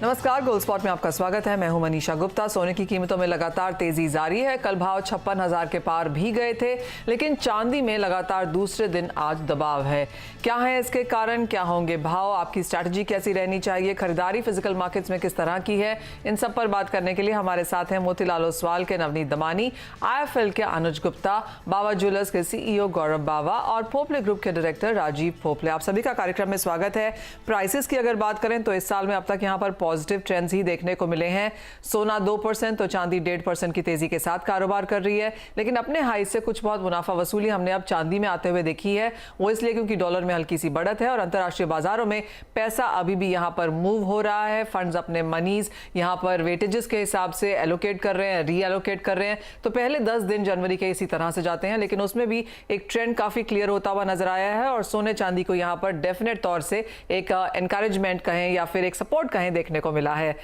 नमस्कार, gold spot में आपका स्वागत है। मैं हूं मनीषा गुप्ता। सोने की कीमतों में लगातार तेजी जारी है। कल भाव 56,000 के पार भी गए थे, लेकिन चांदी में लगातार दूसरे दिन आज दबाव है। क्या है इसके कारण, क्या होंगे भाव, आपकी स्ट्रैटेजी कैसी रहनी चाहिए, खरीदारी फिजिकल मार्केट्स में किस तरह की है, इन सब पर बात करने के लिए हमारे साथ हैं मोतीलाल ओसवाल के नवनीत दमानी, IIFL के अनुज गुप्ता, बावा ज्वेलर्स के CEO गौरव बावा और पोपले ग्रुप के डायरेक्टर राजीव पोपले। आप सभी का कार्यक्रम में स्वागत है। प्राइसेस की अगर बात करें तो इस साल में अब तक यहाँ पर पॉजिटिव ट्रेंड्स ही देखने को मिले हैं। सोना 2% तो चांदी 1.5% की तेजी के साथ कारोबार कर रही है, लेकिन अपने हाई से कुछ बहुत मुनाफा वसूली हमने अब चांदी में आते हुए देखी है। वो इसलिए क्योंकि डॉलर में हल्की सी बढ़त है और अंतर्राष्ट्रीय बाजारों में पैसा अभी भी यहाँ पर मूव हो रहा है। फंड्स अपने मनीज यहाँ पर वेटेजेस के हिसाब से एलोकेट कर रहे हैं, रीएलोकेट कर रहे हैं। तो पहले 10 दिन जनवरी के इसी तरह से जाते हैं, लेकिन उसमें भी एक ट्रेंड काफी क्लियर होता हुआ नजर आया है और सोने चांदी को यहाँ पर डेफिनेट तौर से एक एनकरेजमेंट कहें या फिर एक सपोर्ट कहें देखने को मिला है।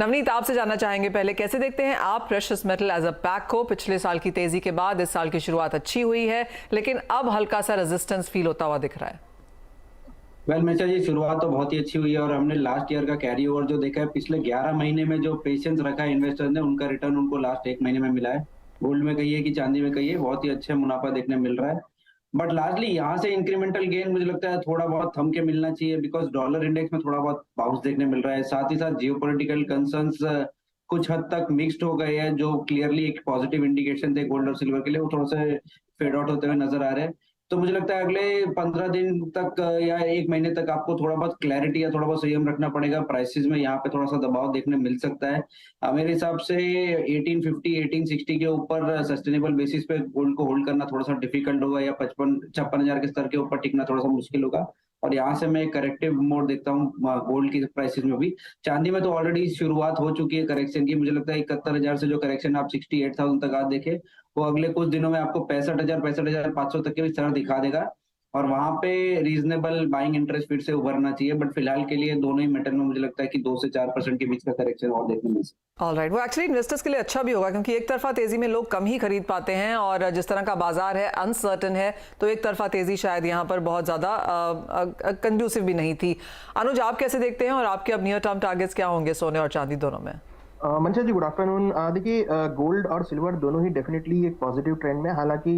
नवनीत, आपसे जानना चाहेंगे पहले कैसे देखते हैं आप precious metal as a pack को? पिछले साल की तेजी के बाद इस साल की शुरुआत अच्छी हुई है, लेकिन अब हल्का सा रेजिस्टेंस फील होता हुआ दिख रहा है। वेल मिस्टर जी, शुरुआत तो बहुत ही अच्छी हुई है और हमने लास्ट ईयर का कैरी ओवर जो देखा है, पिछले 11 महीने में जो पेशेंस रखा है इन्वेस्टर ने, उनका रिटर्न उनको लास्ट 1 महीने में मिला है। गोल्ड में कहिए कि चांदी में कहिए, बहुत ही अच्छा मुनाफा देखने मिल रहा है। बट लार्जली यहाँ से इंक्रीमेंटल गेन मुझे लगता है थोड़ा बहुत थम के मिलना चाहिए, बिकॉज डॉलर इंडेक्स में थोड़ा बहुत बाउंस देखने मिल रहा है। साथ ही साथ जियोपॉलिटिकल कंसर्न्स कुछ हद तक मिक्स्ड हो गए हैं, जो क्लियरली एक पॉजिटिव इंडिकेशन थे गोल्ड और सिल्वर के लिए, वो थोड़ा सा फेड आउट होते हुए नजर आ रहे हैं। तो मुझे लगता है अगले 15 दिन तक या 1 महीने तक आपको थोड़ा बहुत क्लैरिटी या थोड़ा बहुत संयम रखना पड़ेगा। प्राइसेस में यहाँ पे थोड़ा सा दबाव देखने मिल सकता है। मेरे हिसाब से 1850 1860 के ऊपर सस्टेनेबल बेसिस पे गोल्ड को होल्ड करना थोड़ा सा डिफिकल्ट होगा, या 55,000 के स्तर के ऊपर टिकना थोड़ा सा मुश्किल होगा। और यहाँ से मैं करेक्टिव मोड देखता हूँ गोल्ड की प्राइसेस में भी। चांदी में तो ऑलरेडी शुरुआत हो चुकी है करेक्शन की। मुझे लगता है 71,000 से जो करेक्शन आप 68,000 तक आज देखे, वो अगले कुछ दिनों में आपको 65,500 तक के भी सर दिखा देगा और वहां पे रीजनेबल बाइंग इंटरेस्ट फिर से उभरना चाहिए। बट फिलहाल के लिए दोनों ही मेटल में मुझे लगता है कि 2 से 4% के बीच का करेक्शन और देखने मिल सकता है। ऑलराइट, वो एक्चुअली इन्वेस्टर्स के लिए अच्छा भी होगा, क्योंकि एक तरफा तेजी में लोग कम ही खरीद पाते हैं और जिस तरह का बाजार है अनसर्टन है, तो एक तरफा तेजी शायद यहाँ पर बहुत ज्यादा कंड्यूसिव भी नहीं थी। अनुज, आप कैसे देखते हैं और आपके अब नियर टर्म टारगेट्स क्या होंगे सोने और चांदी दोनों में? मंशा जी, गुड आफ्टरनून। देखिए, गोल्ड और सिल्वर दोनों ही डेफिनेटली एक पॉजिटिव ट्रेंड में, हालांकि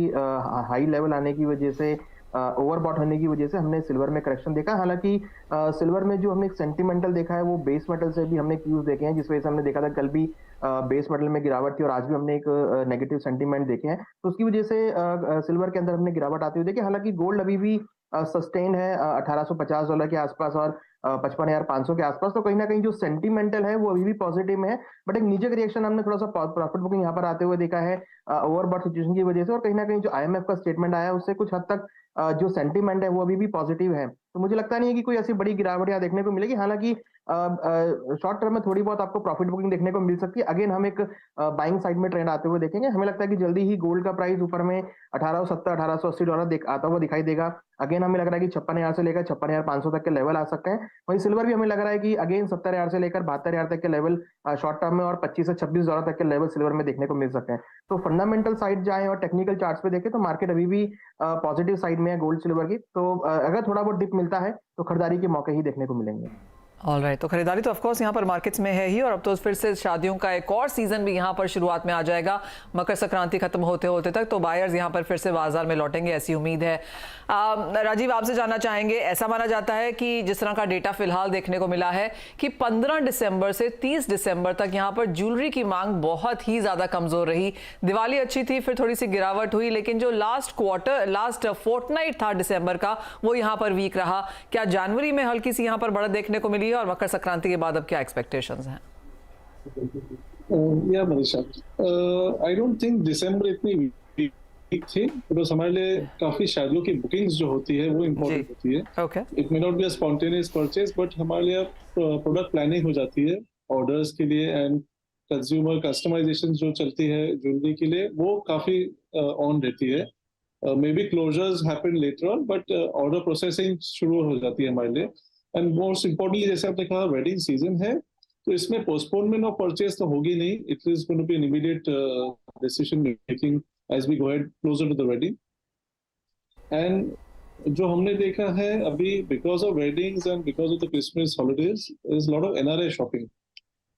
हाई लेवल आने की वजह से, ओवरबॉट होने की वजह से हमने सिल्वर में करेक्शन देखा। हालांकि सिल्वर में जो हमने एक सेंटिमेंटल देखा है, वो बेस मेटल से भी हमने क्यूज देखे हैं, जिस वजह से हमने देखा था कल भी बेस मेटल में गिरावट थी और आज भी हमने एक नेगेटिव सेंटीमेंट देखे हैं। तो उसकी वजह से सिल्वर के अंदर हमने गिरावट आती हुई देखी। हालांकि गोल्ड अभी भी सस्टेन है $1850 के आसपास और 55,500 के आसपास। तो कहीं ना कहीं जो सेंटीमेंटल है वो अभी भी पॉजिटिव में है, बट एक नीचे का रिएक्शन हमने थोड़ा सा प्रॉफिट बुकिंग यहाँ पर आते हुए देखा है ओवरबॉट सिचुएशन की वजह से। और कहीं ना कहीं जो IMF का स्टेटमेंट आया है, उससे कुछ हद तक जो सेंटीमेंट है वो अभी भी पॉजिटिव है। तो मुझे लगता नहीं है कि कोई ऐसी बड़ी गिरावट यहाँ देखने को मिलेगी। हालांकि शॉर्ट टर्म में थोड़ी बहुत आपको प्रॉफिट बुकिंग देखने को मिल सकती है। अगेन हम एक बाइंग साइड में ट्रेंड आते हुए देखेंगे। हमें लगता है कि जल्दी ही गोल्ड का प्राइस ऊपर में $1870-1880 आता हुआ दिखाई देगा। अगेन हमें लग रहा है कि 56,000 से लेकर 56,500 तक के लेवल आ सकते हैं। वहीं सिल्वर भी हमें लग रहा है कि अगेन 70,000 से लेकर 72,000 तक के लेवल शॉर्ट टर्म में और $25 से $26 तक के लेवल सिल्वर में देखने को मिल सकते हैं। तो फंडामेंटल साइड जाए और टेक्निकल चार्ट्स पे देखें तो मार्केट अभी भी पॉजिटिव साइड में है गोल्ड सिल्वर की। तो अगर थोड़ा बहुत डिप मिलता है तो खरीदारी के मौके ही देखने को मिलेंगे। ऑलराइट, तो खरीदारी तो ऑफकोर्स यहाँ पर मार्केट्स में है ही, और अब तो फिर से शादियों का एक और सीजन भी यहाँ पर शुरुआत में आ जाएगा। मकर संक्रांति खत्म होते होते तक तो बायर्स यहाँ पर फिर से बाजार में लौटेंगे, ऐसी उम्मीद है। राजीव, आपसे जानना चाहेंगे, ऐसा माना जाता है कि जिस तरह का डेटा फिलहाल देखने को मिला है कि 15 दिसंबर से 30 दिसंबर तक यहाँ पर ज्वेलरी की मांग बहुत ही ज्यादा कमजोर रही। दिवाली अच्छी थी, फिर थोड़ी सी गिरावट हुई, लेकिन जो लास्ट फोर्टनाइट था दिसंबर का, वो यहाँ पर वीक रहा। क्या जनवरी में हल्की सी यहाँ पर बढ़त देखने को मिली और मकर संक्रांति के बाद अब क्या एक्सपेक्टेशंस हैं? या मनीषा, आई डोंट थिंक दिसंबर इतनी वीक थी, बिकॉज हमारे लिए काफी शादियों की बुकिंग्स जो होती है वो इम्पोर्टेंट होती है। Okay, it may not be a spontaneous purchase, but हमारे लिए प्रोडक्ट प्लानिंग हो जाती है ऑर्डर्स के लिए, एंड कंज्यूमर कस्टमाइजेशन जो चलती है ज्वेलरी के लिए, वो काफी ऑन रहती है। May be closures happen later on, but order processing शुरू हो जाती है हमारे लिए। एंड मोस्ट इम्पोर्टेंटली, जैसे आपने कहा, वेडिंग सीजन है, तो इसमें पोस्टपोनमेंट ऑफ परचेज तो होगी नहीं। It is going to be an immediate decision making as we go ahead closer to the wedding. And जो हमने देखा है अभी, because of weddings and because of the Christmas holidays, is lot of NRI shopping.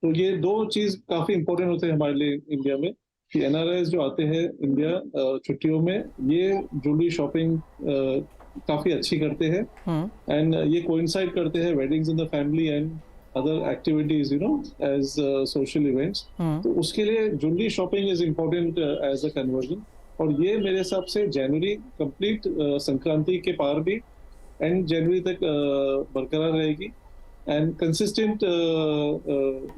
तो ये दो चीज काफी इंपॉर्टेंट होते हैं हमारे लिए इंडिया में, कि एनआरआईज जो आते हैं इंडिया छुट्टियों में, ये ज्वेलरी शॉपिंग काफी अच्छी करते हैं, एंड ये कोइंसाइड करते हैं weddings in the family and other activities, as social events. तो उसके लिए jewellery shopping is important as a conversion. और ये मेरे हिसाब से जनवरी कंप्लीट संक्रांति के पार भी एंड जनवरी तक बरकरार रहेगी, एंड कंसिस्टेंट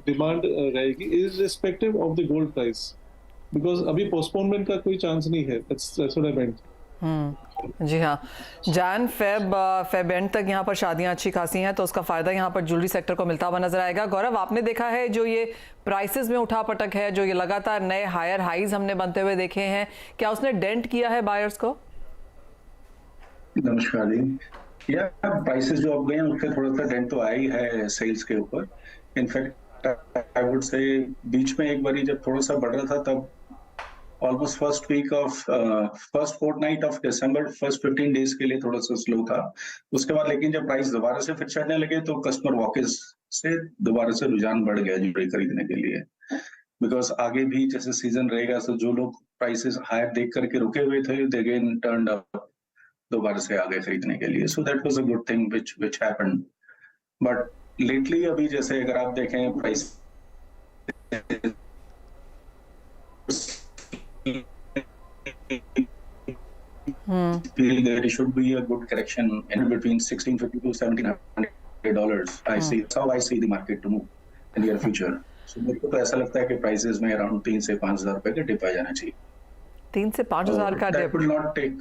डिमांड रहेगी irrespective of the gold price, because अभी पोस्टपोनमेंट का कोई चांस नहीं है। That's what I meant. जी हाँ, जैन फेब एंड तक यहाँ पर शादियाँ अच्छी खासी हैं, तो उसका फ़ायदा यहाँ पर ज्वेलरी सेक्टर को मिलता हुआ नजर आएगा। गौरव, आपने देखा है जो ये प्राइसेस में उठापटक है, जो ये लगातार नए हायर हाईज हमने बनते हुए देखे हैं, क्या उसने डेंट किया है बायर्स को? नमस्कार जी। या प्राइसेस जो अब गए हैं उससे थोड़ा सा डेंट तो आया ही है सेल्स के ऊपर। इनफैक्ट आई वुड से बीच में एक बारी जब थोड़ा सा बढ़ रहा था, तब almost first fortnight of December, first 15 days के लिए थोड़ा सा स्लो था। उसके बाद लेकिन जब प्राइस दोबारा से फिर चढ़ने लगे तो कस्टमर वॉकेस से दोबारा से रुझान बढ़ गया ज्वेलरी खरीदने के लिए, बिकॉज आगे भी जैसे सीजन रहेगा तो जो लोग प्राइसेस हायर देख करके रुके हुए थे, दे अगेन टर्न्ड अप दोबारा से आगे खरीदने के लिए। So that was a good thing which happened. But lately अभी जैसे अगर आप देखें price feel that it should be a good correction in between $1,650 to $1,700. I see, that's how I see the market to move in the near future. So मेरे को तो ऐसा लगता है कि prices में around 3 से 5,000 रुपए का डिप आ जाना चाहिए। 3 से 5,000 का That dip? will not take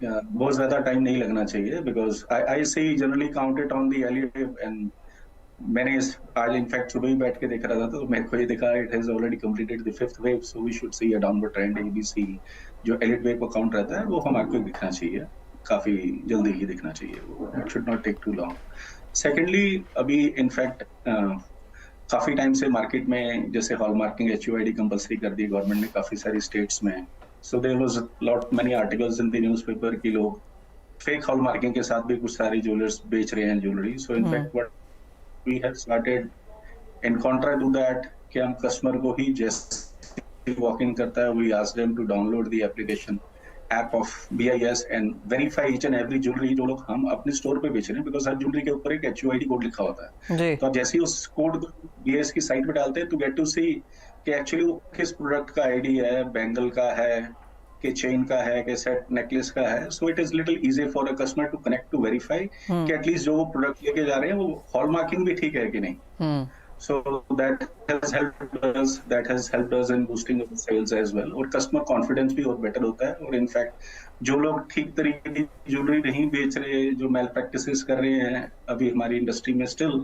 बहुत ज्यादा टाइम नहीं लगना चाहिए, because I see generally count it on the LEA, and मैंने आज इनफैक्ट सुबह ही बैठ के देख रहा था तो मेरे को ये दिखा it has already completed the 5th wave, so we should see a downward trend. ABC जो एलिट वेव का काउंट रहता है वो हमारे को दिखना चाहिए, काफी जल्दी ही दिखना चाहिए, वो it should not take too long. Secondly, अभी इनफैक्ट काफी टाइम से मार्केट में जैसे हॉलमार्किंग HUID कंपल्सरी कर दी गवर्नमेंट ने काफी सारी स्टेट्स में, so there was lot many articles in the newspaper कि लोग फेक हॉलमार्किंग के साथ भी कुछ सारी ज्वेलर्स बेच रहे हैं jewellery. So in fact what we have started in contra to that कि हम कस्टमर को ही जैसे वॉक इन करता है, we ask them to download the application app of BIS and verify each and every jewelry जो लोग हम अपने स्टोर पे बेच रहे हैं, बिकॉज हर ज्वेलरी के ऊपर एक HUID कोड लिखा होता है। तो आप जैसे ही उस कोड BIS की साइट पे डालते हैं तो गेट टू सी कि एक्चुअली वो किस प्रोडक्ट का आईडी है, बैंगल का है कि चेन का है कि सेट नेकलेस का है। So it is little easy for a customer to connect to verify कि एटलीस्ट जो वो प्रोडक्ट लेके जा रहे हैं वो हॉलमार्किंग भी ठीक है कि नहीं। So that has helped us in boosting of sales as well, और कस्टमर कॉन्फिडेंस भी और बेटर होता है। और इनफैक्ट जो लोग ठीक तरीके की ज्वेलरी नहीं बेच रहे, जो मैल प्रैक्टिसेस कर रहे हैं अभी हमारी इंडस्ट्री में स्टिल,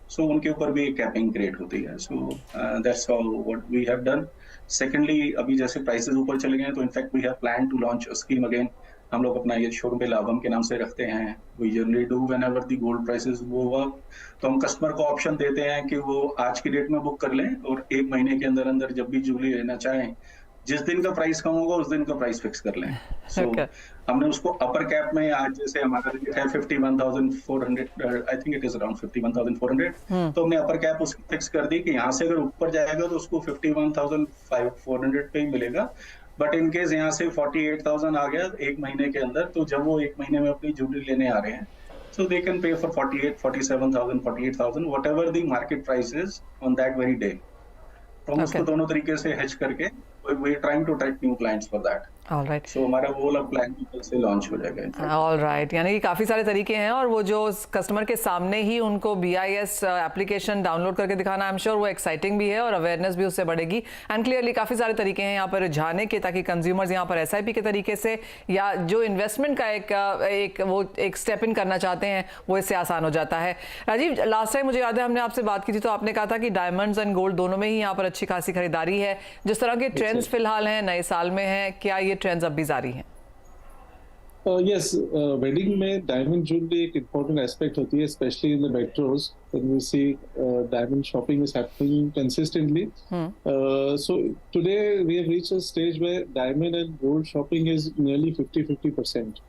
सो उनके ऊपर भी कैपिंग क्रिएट होती है। So that's all what we have done. Secondly, अभी जैसे प्राइसेस ऊपर चले गए हैं तो in fact we have plan to launch a scheme again. हम लोग अपना ये शोरूम पे लाभम के नाम से रखते हैं। We generally do whenever the gold prices go up, तो हम कस्टमर को ऑप्शन देते हैं कि वो आज की डेट में बुक कर लें और 1 महीने के अंदर अंदर जब भी ज्वेलरी लेना चाहें, जिस दिन का प्राइस कम होगा उस दिन का प्राइस फिक्स कर लें। सो हमने उसको अपर कैप में, आज जैसे हमारा रेट है 51,400, I think it is around 51,400, तो हमने अपर कैप उसकी फिक्स कर दी कि यहाँ से अगर ऊपर जाएगा तो उसको 51,400 पे ही मिलेगा। बट इन केस यहाँ से 48,000 आ गया 1 महीने के अंदर, तो जब वो 1 महीने में अपनी ज्वेलरी लेने आ रहे हैं, so they can pay for 47,000, 48,000, whatever the market price is on that very day. तो हम उसको दोनों तरीके से hedge करके we are trying to attract new clients for that. All right. So हमारा वो वाला प्लान से लॉन्च हो जाएगा। All right. यानी कि काफ़ी सारे तरीके हैं, और वो जो कस्टमर के सामने ही उनको BIS एप्लीकेशन डाउनलोड करके दिखाना, आई एम श्योर वो एक्साइटिंग भी है और अवेयरनेस भी उससे बढ़ेगी। एंड क्लियरली काफ़ी सारे तरीके हैं यहाँ पर जाने के, ताकि कंज्यूमर्स यहाँ पर SIP के तरीके से या जो इन्वेस्टमेंट का एक स्टेप इन करना चाहते हैं वो इससे आसान हो जाता है। राजीव, लास्ट टाइम मुझे याद है हमने आपसे बात की थी तो आपने कहा था कि डायमंड्स एंड गोल्ड दोनों में ही यहाँ पर अच्छी खासी खरीदारी है। जिस तरह के ट्रेंड्स फिलहाल हैं, नए साल में हैं, क्या ये ट्रेंड्स अब भी जारी हैं? Yes, wedding में diamond jewelry एक important aspect होती है, especially in the metros when we see diamond shopping is happening consistently. So today we have reached a stage where diamond and gold shopping is nearly 50-50%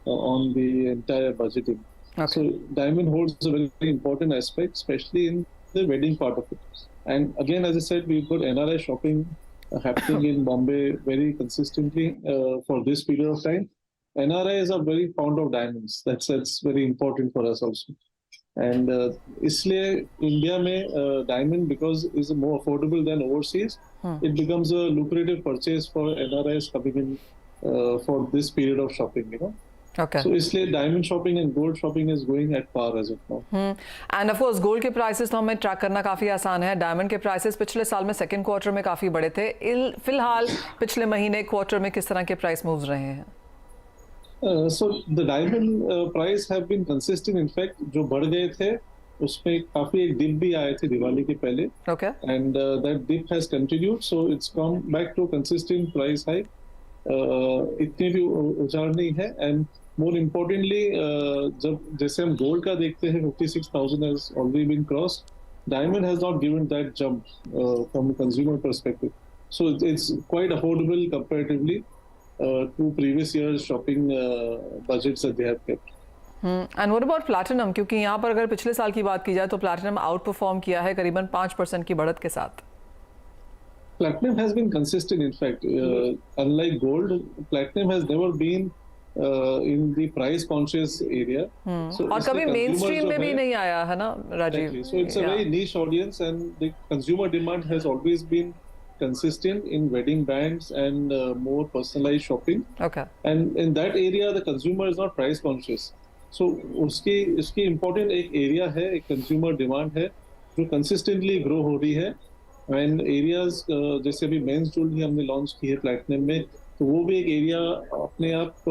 on the entire budgeting. Okay. So diamond holds a very important aspect, especially in the wedding part of it. And again, as I said, we've got NRI shopping happening in Bombay very consistently for this period of time. NRIs are very fond of diamonds. That's very important for us also. And इसलिए India में diamond because is more affordable than overseas, it becomes a lucrative purchase for NRIs coming in for this period of shopping, you know. Okay. So इसलिए diamond shopping and gold shopping is going at par as of now. End of course gold के prices तो हमें track करना काफी आसान है। Diamond के prices पिछले साल में सेकंड क्वार्टर में काफी बढ़े थे। फिलहाल पिछले महीने क्वार्टर में किस तरह के प्राइस मूव्स रहे हैं? So the diamond price have been consistent. In fact, जो बढ़ गए थे उसमें काफी एक dip भी आए थे दिवाली के पहले. Okay. And that dip has continued, so it's come back to consistent price hike. इतनी भी उछाल नहीं है. And more importantly, जब जैसे हम gold का देखते हैं 56,000 has already been crossed. Diamond has not given that jump from a consumer perspective. So it's quite affordable comparatively to previous years shopping budgets that they have kept. And what about platinum? क्योंकि यहाँ पर अगर पिछले साल की बात की जाए तो प्लैटिनम आउट परफॉर्म किया है करीबन 5% की बढ़त के साथ. Platinum has been consistent. In fact, unlike gold, platinum has never been in the price conscious area. So और कभी मेन स्ट्रीम में भी नहीं आया है ना Rajiv? Exactly. So it's a very niche audience, and the consumer demand has always been consistent in wedding bands and more personalized shopping. Okay. And in that area, the consumer is not price conscious. So उसकी important एक area है, एक consumer demand है जो consistently grow हो रही है. And areas जैसे अभी men's jewelry हमने launch की है platinum में, तो वो भी एक area अपने आप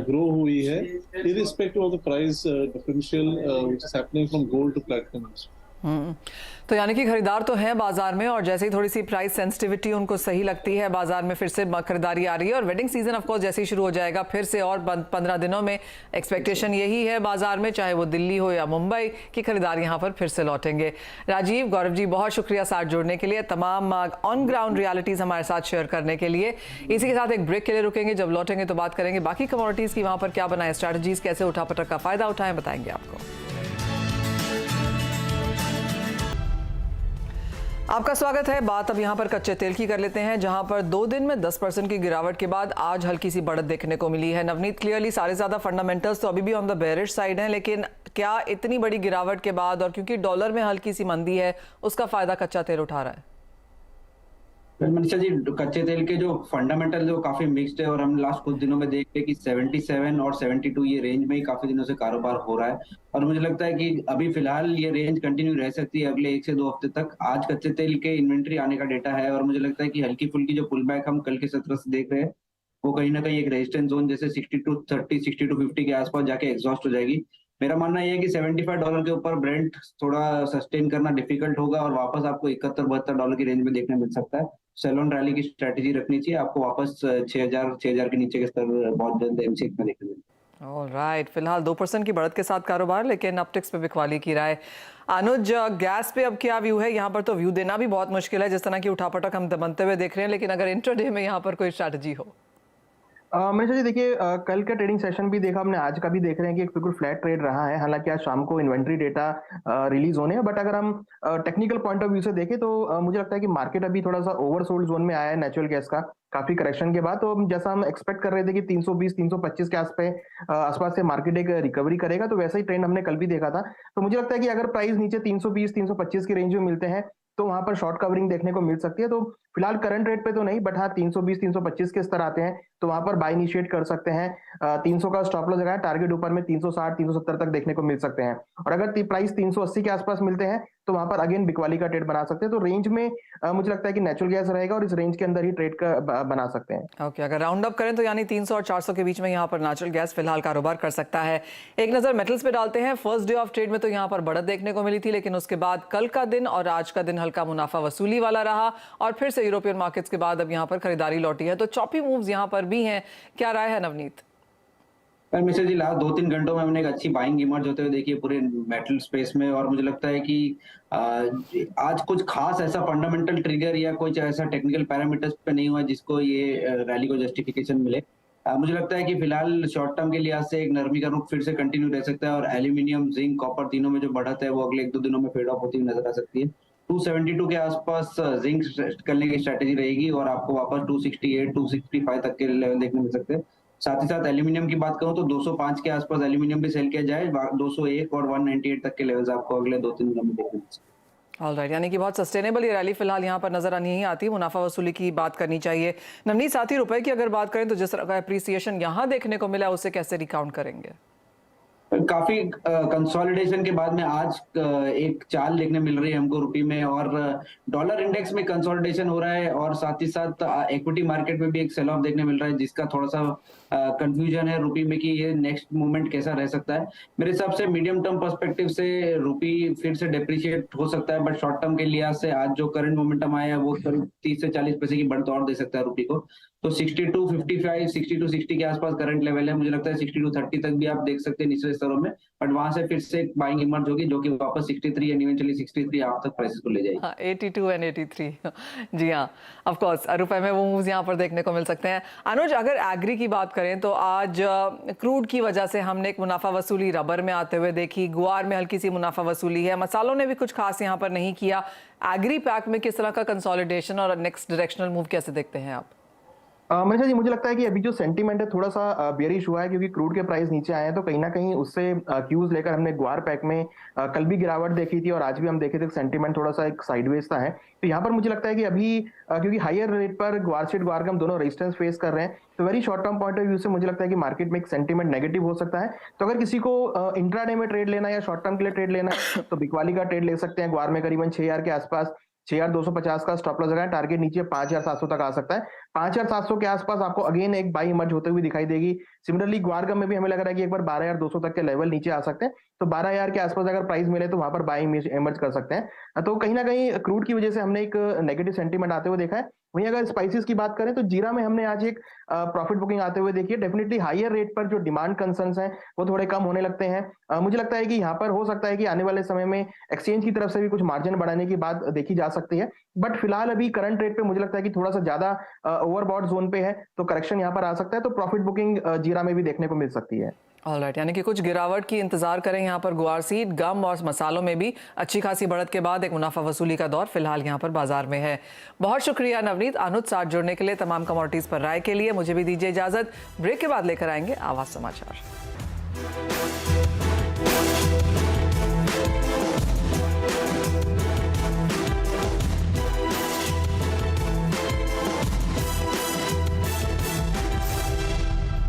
grow हुई है, irrespective of the price differential which is happening from gold to platinum. तो यानी कि खरीदार तो हैं बाजार में, और जैसे ही थोड़ी सी प्राइस सेंसिटिविटी उनको सही लगती है बाजार में फिर से खरीदारी आ रही है। और वेडिंग सीजन ऑफ कोर्स जैसे ही शुरू हो जाएगा फिर से और 15 दिनों में एक्सपेक्टेशन यही है बाजार में, चाहे वो दिल्ली हो या मुंबई, की खरीदार यहाँ पर फिर से लौटेंगे। राजीव, गौरव जी, बहुत शुक्रिया साथ जुड़ने के लिए, तमाम ऑन ग्राउंड रियलिटीज हमारे साथ शेयर करने के लिए। इसी के साथ एक ब्रेक के लिए रुकेंगे, जब लौटेंगे तो बात करेंगे बाकी कमोडिटीज की, वहाँ पर क्या बनाए स्ट्रैटेजीज, कैसे उठापटक का फायदा उठाएं, बताएंगे आपको। आपका स्वागत है। बात अब यहाँ पर कच्चे तेल की कर लेते हैं, जहाँ पर 2 दिन में 10% की गिरावट के बाद आज हल्की सी बढ़त देखने को मिली है। नवनीत, क्लियरली सारे ज़्यादा फंडामेंटल्स तो अभी भी ऑन द बेयरिश साइड हैं, लेकिन क्या इतनी बड़ी गिरावट के बाद और क्योंकि डॉलर में हल्की सी मंदी है उसका फायदा कच्चा तेल उठा रहा है? मनीषा जी, कच्चे तेल के जो फंडामेंटल जो काफी मिक्स्ड है, और हम लास्ट कुछ दिनों में देख रहे हैं कि 77 और 72 ये रेंज में ही काफी दिनों से कारोबार हो रहा है, और मुझे लगता है कि अभी फिलहाल ये रेंज कंटिन्यू रह सकती है अगले 1 से 2 हफ्ते तक। आज कच्चे तेल के इन्वेंट्री आने का डेटा है, और मुझे लगता है कि हल्की फुल्की जो पुल बैक हम कल के सत्र से देख रहे हैं वो कहीं ना कहीं एक रेजिस्टेंस जोन जैसे 6230 6250 के आसपास जाके एग्जॉस्ट हो जाएगी। मेरा मानना यह है कि $75 के ऊपर ब्रेंट थोड़ा सस्टेन करना डिफिकल्ट होगा, और वापस आपको $71-72 की रेंज में देखने मिल सकता है। सेल ऑन रैली की स्ट्रेटेजी रखनी चाहिए, आपको वापस 6000 के नीचे के स्तर बहुत जल्द एमसीएक्स में देखने मिलेंगे। ऑलराइट, फिलहाल 2% की बढ़त के साथ कारोबार, लेकिन अपटिक्स पे बिकवाली की राय। अनुज, गैस पे अब क्या व्यू है? यहाँ पर तो व्यू देना भी बहुत मुश्किल है, जिस तरह की उठापटक हम बनते हुए देख रहे हैं, लेकिन अगर इंट्राडे में यहाँ पर कोई स्ट्रैटेजी हो? मनीषा जी, देखिए कल का ट्रेडिंग सेशन भी देखा हमने, आज का भी देख रहे हैं कि एक बिल्कुल फ्लैट ट्रेड रहा है। हालांकि आज शाम को इन्वेंट्री डेटा रिलीज होने हैं, बट अगर हम टेक्निकल पॉइंट ऑफ व्यू से देखें तो मुझे लगता है कि मार्केट अभी थोड़ा सा ओवरसोल्ड जोन में आया है नेचुरल गैस का, काफी करेक्शन के बाद। तो जैसा हम एक्सपेक्ट कर रहे थे कि 320-325 के आसपास से मार्केट एक रिकवरी करेगा, तो वैसा ही ट्रेंड हमने कल भी देखा था। तो मुझे लगता है कि अगर प्राइस नीचे 320-325 की रेंज में मिलते हैं तो वहां पर शॉर्ट कवरिंग देखने को मिल सकती है। तो फिलहाल करंट रेट पे तो नहीं, बट हाँ 320-325 के स्तर आते हैं तो वहां पर बाय इनिशिएट कर सकते हैं। 300 का स्टॉप लॉस लगाया, टारगेट ऊपर में 360-370 तक देखने को मिल सकते हैं। और अगर प्राइस 380 के आसपास मिलते हैं तो वहां पर अगेन बिकवाली का ट्रेड बना सकते हैं। तो रेंज में मुझे लगता है कि नेचुरल गैस रहेगा और इस रेंज के अंदर ही ट्रेड का बना सकते हैं। ओके, अगर राउंड अप करें तो यानी 300 और 400 के बीच में यहाँ पर नेचुरल गैस फिलहाल कारोबार कर सकता है। एक नजर मेटल्स पे डालते हैं। फर्स्ट डे ऑफ ट्रेड में तो यहाँ पर बढ़त देखने को मिली थी, लेकिन उसके बाद कल का दिन और आज का दिन हल्का मुनाफा वसूली वाला रहा, और फिर से यूरोपियन मार्केट्स के बाद अब यहाँ पर खरीदारी लौटी है। तो चॉपी मूव्स यहाँ पर भी हैं, क्या राय है नवनीत? मिश्र जी, लास्ट 2-3 घंटों में हमने एक अच्छी बाइंग इमर्ज होते हुए देखी है पूरे मेटल स्पेस में, और मुझे लगता है कि आज कुछ खास ऐसा फंडामेंटल ट्रिगर या कुछ ऐसा टेक्निकल पैरामीटर्स पे नहीं हुआ जिसको ये रैली को जस्टिफिकेशन मिले। मुझे लगता है कि फिलहाल शॉर्ट टर्म के लिहाज से एक नरमी का रुख फिर से कंटिन्यू रह सकता है और एल्यूमिनियम, जिंक, कॉपर तीनों में जो बढ़त है वो अगले 1-2 दिनों में फेड ऑफ होती हुई नजर आ सकती है। 272 के आसपास जिंक करने की स्ट्रेटेजी रहेगी और आपको वापस 268, 265 तक के लेवल देखने मिल सकते हैं। साथ ही साथ एल्यूमिनियम की बात करूं तो 205 के आसपास एल्यूमिनियम भी सेल किया जाए, 201 और 198 तक के लेवल्स आपको अगले 2-3 दिनों में देखने मिल सकते हैं। ऑलराइट, यानी कि बहुत सस्टेनेबल ये रैली फिलहाल यहाँ पर नजर नहीं आती। मुनाफा वसूली की बात करनी चाहिए। नवनीत, साथ ही रुपए की अगर बात करें तो जिस तरह का अप्रिसिएशन यहाँ देखने को मिला उसे कैसे रिकाउंट करेंगे? काफी कंसोलिडेशन के बाद में आज एक चाल देखने मिल रही है हमको रुपये में, और डॉलर इंडेक्स में कंसोलिडेशन हो रहा है और साथ ही साथ इक्विटी मार्केट में भी एक सेल ऑफ देखने मिल रहा है, जिसका थोड़ा सा कंफ्यूजन है रुपये में कि ये नेक्स्ट मूवमेंट कैसा रह सकता है। मेरे हिसाब से मीडियम टर्म पर्सपेक्टिव से रुपये फिर से डेप्रिशिएट हो सकता है, बट शॉर्ट टर्म के लिहाज से आज जो करंट मोमेंटम आया है वो करीब 30 से 40 पैसे की बढ़त और दे सकता है रुपये को। तो 62.55, 62.60 के आसपास करंट लेवल है। मुझे लगता है 62.30 तक भी आप देख सकते हैं निचले स्तरों में, बट वहां से फिर से बाइंग इमर्ज होगी जो कि वापस 63 एंड इवेंचुअली 63 आप तक प्राइसेस को ले जाएगी। हाँ, 82 एंड 83 जी हाँ, ऑफ कोर्स रुपए में वो मूव्स यहाँ पर देखने को मिल सकते हैं। अनुज, अगर एग्री की बात करें तो आज क्रूड की वजह से हमने एक मुनाफा वसूली रबर में आते हुए देखी, गुआर में हल्की सी मुनाफा वसूली है, मसालों ने भी कुछ खास यहाँ पर नहीं किया। एग्री पैक में किस तरह का कंसोलिडेशन और नेक्स्ट डायरेक्शनल मूव कैसे देखते हैं आप? मनीषा जी, मुझे लगता है कि अभी जो सेंटीमेंट है थोड़ा सा बेयरिश हुआ है, क्योंकि क्रूड के प्राइस नीचे आए हैं, तो कहीं ना कहीं उससे क्यूज लेकर हमने ग्वार पैक में कल भी गिरावट देखी थी और आज भी हम देखे थे सेंटीमेंट थोड़ा सा एक साइडवेज सा है। तो यहाँ पर मुझे लगता है कि अभी क्योंकि हायर रेट पर ग्वार शीट ग्वारगम दोनों रेजिस्टेंस फेस कर रहे हैं, तो very short term point of view से मुझे लगता है कि मार्केट में एक सेंटीमेंट नेगेटिव हो सकता है। तो अगर किसी को इंट्राडे में ट्रेड लेना है या शॉर्ट टर्म के लिए ट्रेड लेना है तो बिकवाली का ट्रेड ले सकते हैं। ग्वार में करीबन 6000 के आसपास 6250 का स्टॉप लॉस लगाएं, टारगेट नीचे 5700 तक आ सकता है। 5700 के आसपास आपको अगेन एक बाई इमर्ज होते हुए दिखाई देगी। सिमिलरली ग्वारगम में भी हमें लग रहा है कि एक बार 12200 तक के लेवल नीचे आ सकते हैं, तो 12000 के आसपास अगर प्राइस मिले तो वहां पर बाई इमर्ज कर सकते हैं। तो कहीं ना कहीं क्रूड की वजह से हमने एक नेगेटिव सेंटीमेंट आते हुए देखा है। वहीं अगर स्पाइसेस की बात करें तो जीरा में हमने आज एक प्रॉफिट बुकिंग आते हुए देखी है। डेफिनेटली हायर रेट पर जो डिमांड कंसर्न्स हैं वो थोड़े कम होने लगते हैं। मुझे लगता है कि यहाँ पर हो सकता है कि आने वाले समय में एक्सचेंज की तरफ से भी कुछ मार्जिन बढ़ाने की बात देखी जा सकती है, बट फिलहाल अभी करंट रेट पे मुझे लगता है कि थोड़ा सा ज्यादा ओवरबॉट जोन पे है, तो करेक्शन यहाँ पर आ सकता है। तो प्रॉफिट बुकिंग जीरा में भी देखने को मिल सकती है। ऑलराइट, यानी कि कुछ गिरावट की इंतजार करें यहाँ पर। गुआर सीड, गम और मसालों में भी अच्छी खासी बढ़त के बाद एक मुनाफा वसूली का दौर फिलहाल यहाँ पर बाजार में है। बहुत शुक्रिया नवनीत, अनुज साथ जुड़ने के लिए, तमाम कमोडिटीज पर राय के लिए। मुझे भी दीजिए इजाजत। ब्रेक के बाद लेकर आएंगे आवाज समाचार।